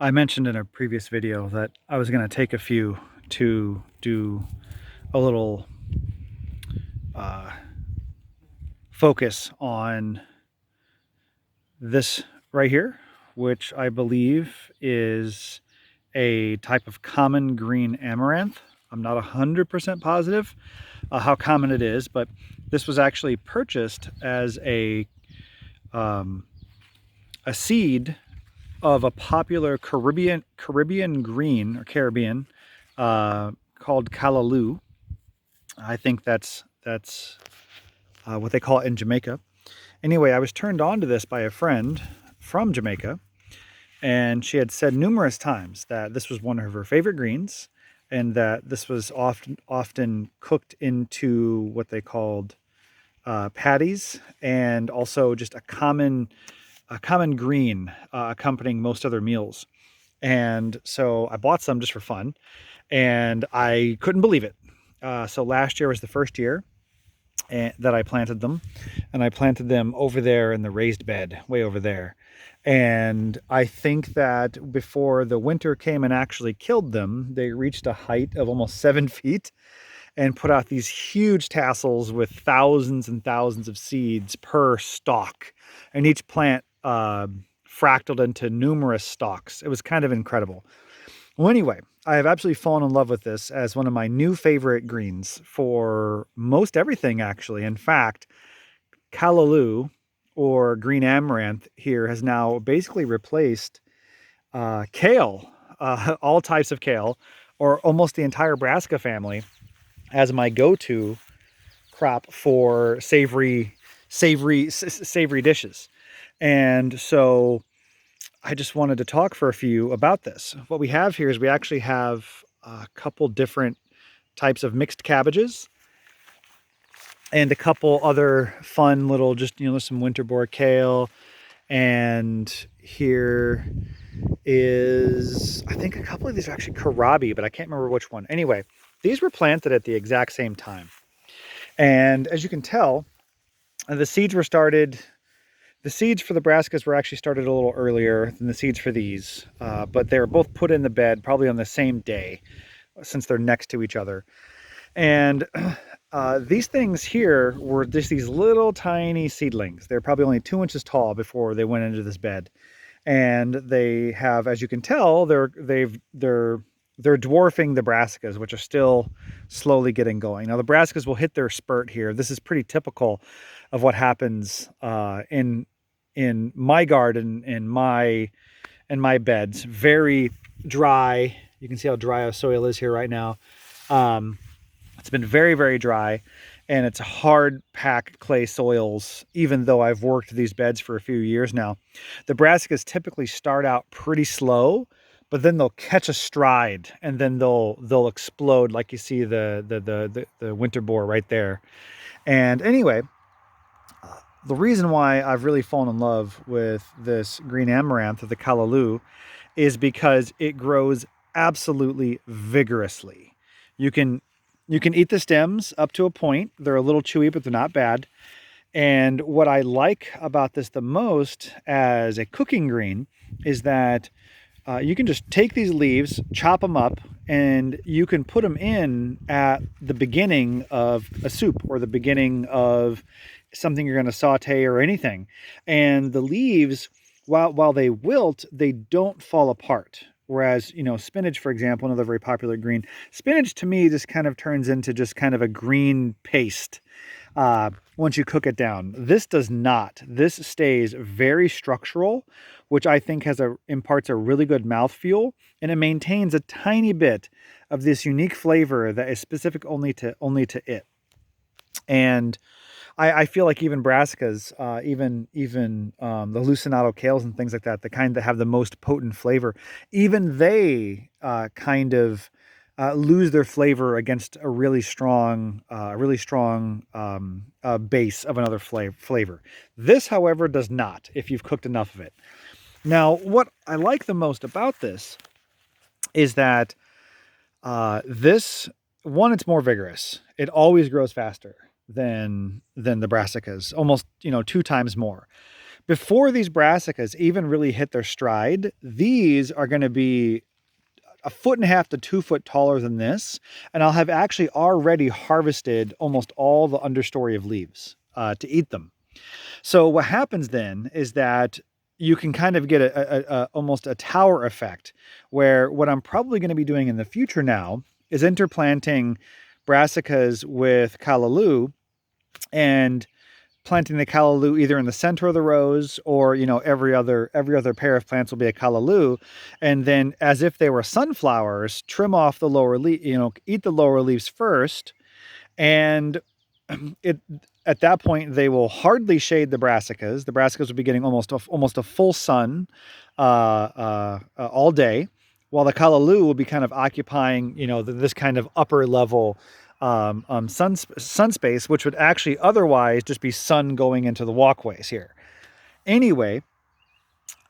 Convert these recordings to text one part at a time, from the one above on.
I mentioned in a previous video that I was going to take a few to do a little uh, focus on this right here, which I believe is a type of common green amaranth. I'm not 100% positive how common it is, but this was actually purchased as um, a seed of a popular Caribbean green, or Caribbean, called Callaloo. I think that's what they call it in Jamaica. Anyway, I was turned on to this by a friend from Jamaica, and she had said numerous times that this was one of her favorite greens, and that this was often cooked into what they called patties, and also just a common green accompanying most other meals. And so I bought some just for fun, and I couldn't believe it. So last year was the first year that I planted them, and I planted them over there in the raised bed, way over there. And I think that before the winter came and actually killed them, they reached a height of almost 7 feet and put out these huge tassels with thousands and thousands of seeds per stalk. And each plant fractaled into numerous stalks. It was kind of incredible. Well, anyway, I have absolutely fallen in love with this as one of my new favorite greens for most everything, actually. In fact, Callaloo, or green amaranth here, has now basically replaced kale, all types of kale, or almost the entire brassica family, as my go-to crop for savory dishes. And so I just wanted to talk for a few about this. What we have here is we actually have a couple different types of mixed cabbages and a couple other fun little, just, some winter boar kale. And here is, I think a couple of these are actually kohlrabi, but I can't remember which one. Anyway, these were planted at the exact same time. And as you can tell, the seeds for the brassicas were actually started a little earlier than the seeds for these, but they were both put in the bed probably on the same day, since they're next to each other. And these things here were just these little tiny seedlings. They're probably only 2 inches tall before they went into this bed. And they have, as you can tell, they're dwarfing the brassicas, which are still slowly getting going. Now the brassicas will hit their spurt here. This is pretty typical of what happens in my garden, in my beds. Very dry. You can see how dry our soil is here right now. It's been very, very dry, and it's hard packed clay soils, even though I've worked these beds for a few years now. The brassicas typically start out pretty slow, but then they'll catch a stride, and then they'll explode, like you see the winter boar right there. And anyway, the reason why I've really fallen in love with this green amaranth, of the Callaloo, is because it grows absolutely vigorously. You can eat the stems up to a point. They're a little chewy, but they're not bad. And what I like about this the most as a cooking green is that you can just take these leaves, chop them up, and you can put them in at the beginning of a soup or the beginning of something you're going to saute or anything. And the leaves, while they wilt, they don't fall apart. Whereas, spinach, for example, another very popular green, spinach to me just kind of turns into just kind of a green paste once you cook it down. This does not. This stays very structural, which I think imparts a really good mouthfeel, and it maintains a tiny bit of this unique flavor that is specific only to it. And I feel like even brassicas, even the lucinato kales and things like that, the kind that have the most potent flavor, even they kind of lose their flavor against a really strong base of another flavor. This, however, does not, if you've cooked enough of it. Now, what I like the most about this is that it's more vigorous. It always grows faster than the brassicas, almost 2 times more. Before these brassicas even really hit their stride, these are going to be 1.5 to 2 foot taller than this, and I'll have actually already harvested almost all the understory of leaves to eat them. So what happens then is that you can kind of get almost a tower effect, where what I'm probably going to be doing in the future now is interplanting brassicas with callaloo, and planting the callaloo either in the center of the rows, or every other pair of plants will be a callaloo, and then, as if they were sunflowers, trim off the lower leaf, eat the lower leaves first, and at that point they will hardly shade the brassicas. The brassicas will be getting almost a full sun all day, while the callaloo will be kind of occupying this kind of upper level sun space, which would actually otherwise just be sun going into the walkways here. Anyway,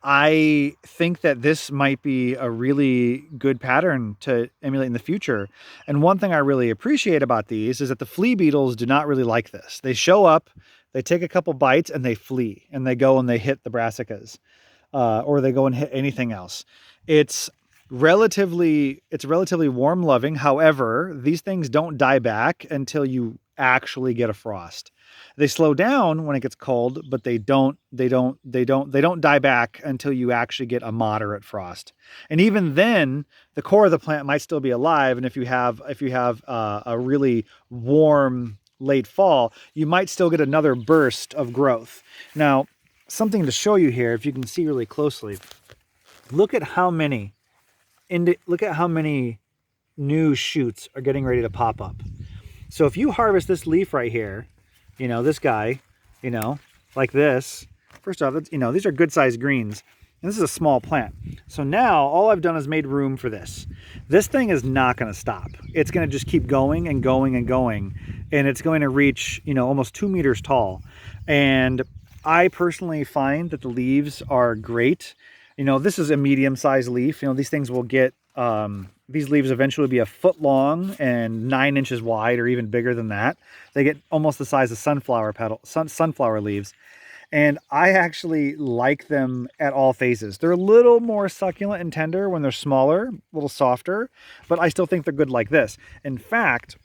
I think that this might be a really good pattern to emulate in the future. And one thing I really appreciate about these is that the flea beetles do not really like this. They show up, they take a couple bites, and they flee, and they go and they hit the brassicas, or they go and hit anything else. It's relatively warm loving. However, these things don't die back until you actually get a frost. They slow down when it gets cold, but they don't die back until you actually get a moderate frost. And even then, the core of the plant might still be alive. And if you have a really warm late fall, you might still get another burst of growth. Now, something to show you here, if you can see really closely, look at how many new shoots are getting ready to pop up. So if you harvest this leaf right here, this guy, like this, first off, these are good sized greens, and this is a small plant. So now all I've done is made room for this. This thing is not going to stop. It's going to just keep going and going and going, and it's going to reach, almost 2 meters tall. And I personally find that the leaves are great. This is a medium-sized leaf. These things will get, these leaves eventually be 1 foot long and 9 inches wide, or even bigger than that. They get almost the size of sunflower leaves. And I actually like them at all phases. They're a little more succulent and tender when they're smaller, a little softer, but I still think they're good like this. In fact,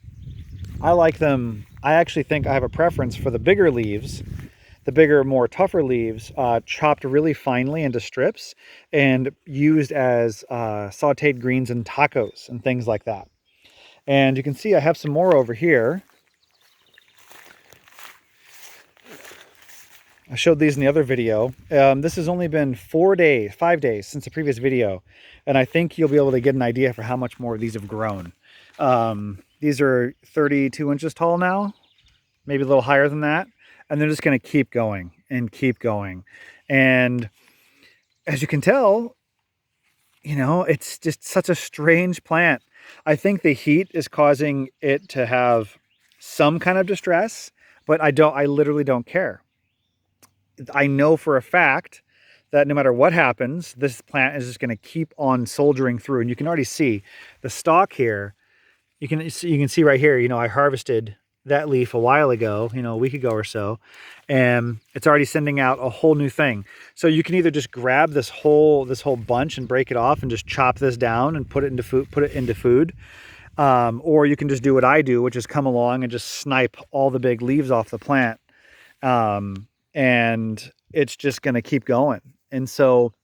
I like them. I actually think I have a preference for the bigger leaves, the bigger, more tougher leaves, chopped really finely into strips and used as sauteed greens and tacos and things like that. And you can see I have some more over here. I showed these in the other video. This has only been 5 days since the previous video, and I think you'll be able to get an idea for how much more of these have grown. These are 32 inches tall now, maybe a little higher than that, and they're just going to keep going and keep going. And as you can tell, it's just such a strange plant. I think the heat is causing it to have some kind of distress, but I literally don't care. I know for a fact that no matter what happens, this plant is just going to keep on soldiering through. And you can already see the stalk here. You can see right here, I harvested that leaf a while ago, a week ago or so, and it's already sending out a whole new thing. So you can either just grab this whole bunch and break it off and just chop this down and put it into food, or you can just do what I do, which is come along and just snipe all the big leaves off the plant. And it's just going to keep going. And so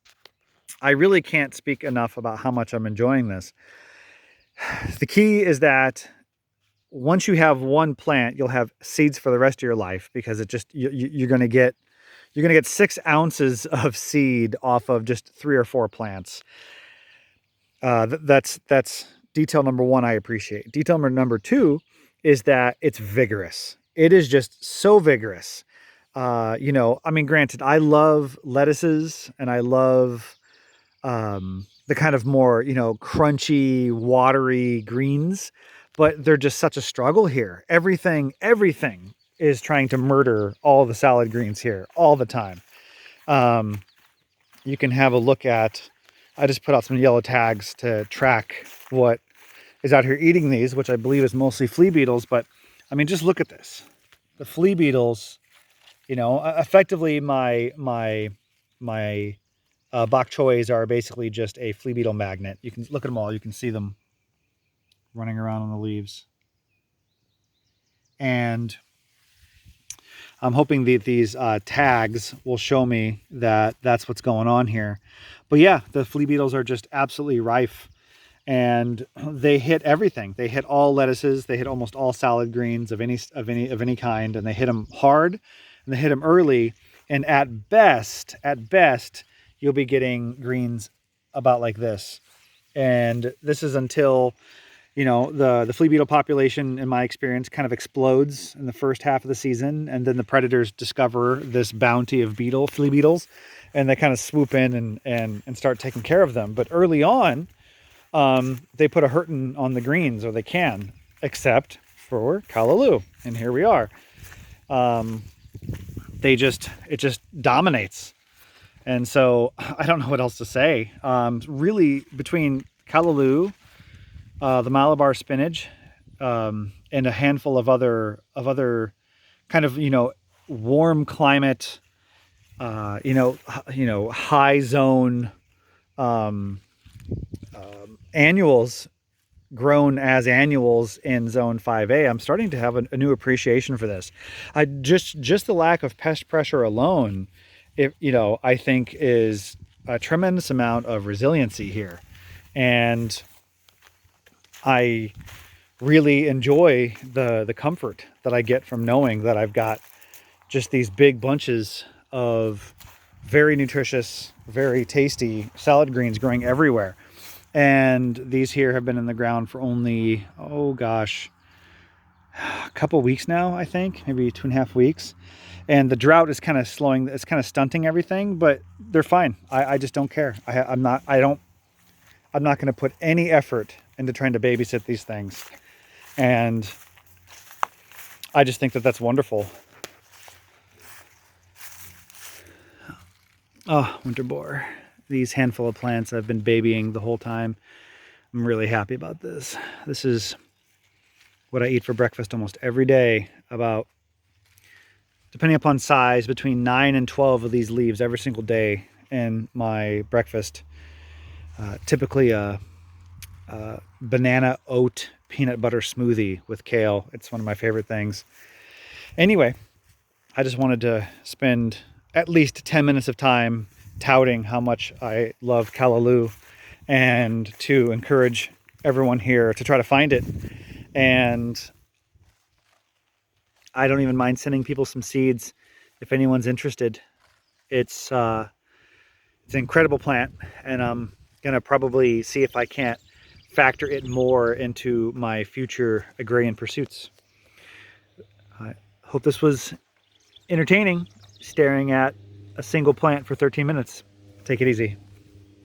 I really can't speak enough about how much I'm enjoying this. The key is that once you have one plant, you'll have seeds for the rest of your life, because you're going to get 6 ounces of seed off of just 3 or 4 plants. That's detail number 1 I appreciate. Detail number 2 is that it's vigorous. It is just so vigorous. Granted, I love lettuces and I love the kind of more, crunchy, watery greens, but they're just such a struggle here. Everything is trying to murder all the salad greens here all the time. You can have a look at, I just put out some yellow tags to track what is out here eating these, which I believe is mostly flea beetles, but just look at this. The flea beetles, You know, effectively my bok choys are basically just a flea beetle magnet. You can look at them all. You can see them running around on the leaves. And I'm hoping that these tags will show me that that's what's going on here. But yeah, the flea beetles are just absolutely rife, and they hit everything. They hit all lettuces. They hit almost all salad greens of any kind, and they hit them hard, and they hit them early. And at best, you'll be getting greens about like this. And this is until, you know, the flea beetle population, in my experience, kind of explodes in the first half of the season, and then the predators discover this bounty of flea beetles, and they kind of swoop in and start taking care of them. But early on, they put a hurting on the greens, or they can, except for Callaloo, and here we are. It just dominates. And so I don't know what else to say. Really, between Callaloo, the Malabar spinach, and a handful of other kind of, you know, warm climate, high zone annuals, grown as annuals in zone 5A, I'm starting to have a new appreciation for this. Just the lack of pest pressure alone, I think is a tremendous amount of resiliency here. And I really enjoy the comfort that I get from knowing that I've got just these big bunches of very nutritious, very tasty salad greens growing everywhere. And these here have been in the ground for only, oh gosh, a couple weeks now, I think, maybe 2.5 weeks. And the drought is kind of it's kind of stunting everything, but they're fine. I just don't care. I'm not going to put any effort into trying to babysit these things. And I just think that that's wonderful. Oh, winter boar. These handful of plants I've been babying the whole time. I'm really happy about this. This is what I eat for breakfast almost every day. About, depending upon size, between 9 and 12 of these leaves every single day in my breakfast. Typically a banana oat peanut butter smoothie with kale. It's one of my favorite things. Anyway, I just wanted to spend at least 10 minutes of time touting how much I love Callaloo, and to encourage everyone here to try to find it. And I don't even mind sending people some seeds if anyone's interested. It's an incredible plant, and I'm gonna probably see if I can't factor it more into my future agrarian pursuits. I hope this was entertaining, staring at a single plant for 13 minutes. Take it easy.